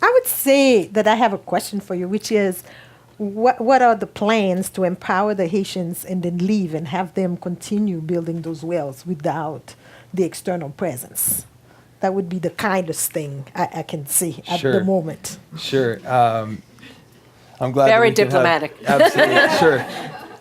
I would say that I have a question for you, which is, what are the plans to empower the Haitians and then leave and have them continue building those wells without the external presence? That would be the kindest thing I can see at Sure. the moment. Sure. I'm glad. Very that we can diplomatic. Absolutely. Sure.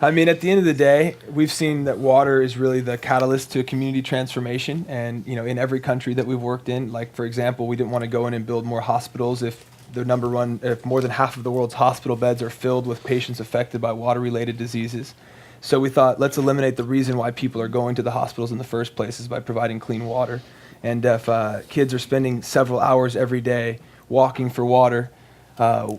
I mean, at the end of the day, we've seen that water is really the catalyst to community transformation. And, in every country that we've worked in, like, for example, we didn't want to go in and build more hospitals if if more than half of the world's hospital beds are filled with patients affected by water-related diseases. So we thought, let's eliminate the reason why people are going to the hospitals in the first place is by providing clean water. And if kids are spending several hours every day walking for water,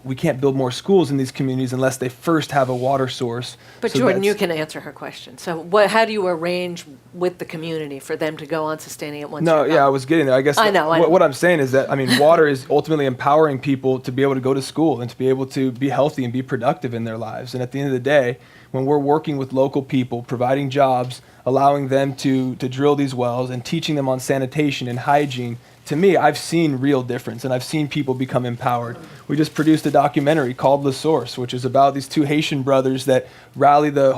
we can't build more schools in these communities unless they first have a water source. But So Jordan, you that's- can answer her question. So how do you arrange with the community for them to go on sustaining it once No, you're yeah, I gone? was getting there. I guess I know. what I'm saying is that, water is ultimately empowering people to be able to go to school and to be able to be healthy and be productive in their lives. And at the end of the day, when we're working with local people, providing jobs, allowing them to drill these wells and teaching them on sanitation and hygiene, to me, I've seen real difference and I've seen people become empowered. We just produced a documentary called The Source, which is about these two Haitian brothers that rally the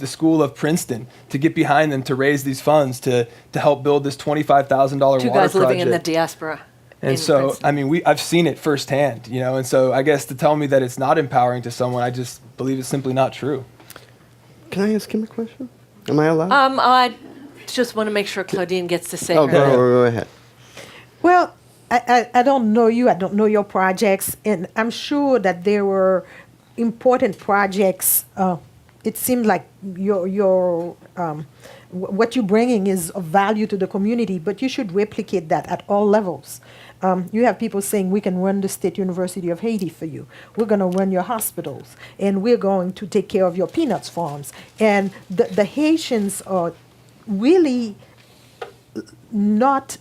school of Princeton to get behind them to raise these funds to help build this $25,000 Two water guys living in the project. diaspora. in And so, Princeton. I've seen it firsthand, and so I guess to tell me that it's not empowering to someone, I just believe it's simply not true. Can I ask him a question? Am I allowed? I just want to make sure Claudine gets to say Oh, her. go ahead. Well, I don't know you. I don't know your projects, and I'm sure that there were important projects. It seems like what you're bringing is of value to the community, but you should replicate that at all levels. You have people saying, we can run the State University of Haiti for you. We're going to run your hospitals, and we're going to take care of your peanuts farms. And the Haitians are really not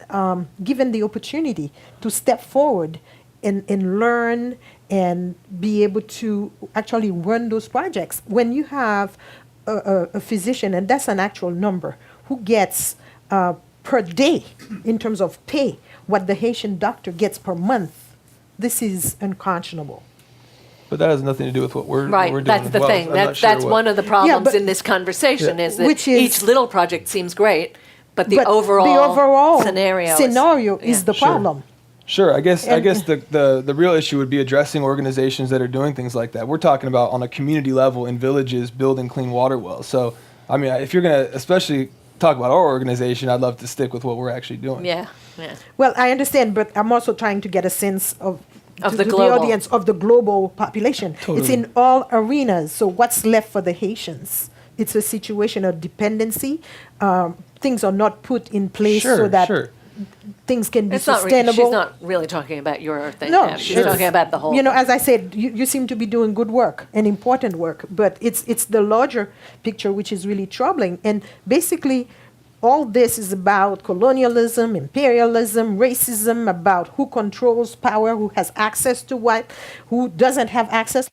given the opportunity to step forward and learn and be able to actually run those projects. When you have a physician, and that's an actual number, who gets per day in terms of pay what the Haitian doctor gets per month, this is unconscionable. But that has nothing to do with what we're Right, doing. that's as the well. thing. I'm not sure That's what- one of the problems but- in this conversation is that Which is- each little project seems great, but the But overall scenario is the Sure. problem. Sure, I guess And- the real issue would be addressing organizations that are doing things like that. We're talking about on a community level in villages building clean water wells. So, if you're going to especially talk about our organization, I'd love to stick with what we're actually doing. Yeah. Well, I understand, but I'm also trying to get a sense of the to global. the audience of the global population. It's Totally. in all arenas. So what's left for the Haitians? It's a situation of dependency. Things are not put in place so that things can be It's not. sustainable. She's not really talking about your thing. No, Yeah, she's it's- talking about the whole. As I said, you seem to be doing good work and important work, but it's the larger picture which is really troubling. And basically, all this is about colonialism, imperialism, racism, about who controls power, who has access to what, who doesn't have access.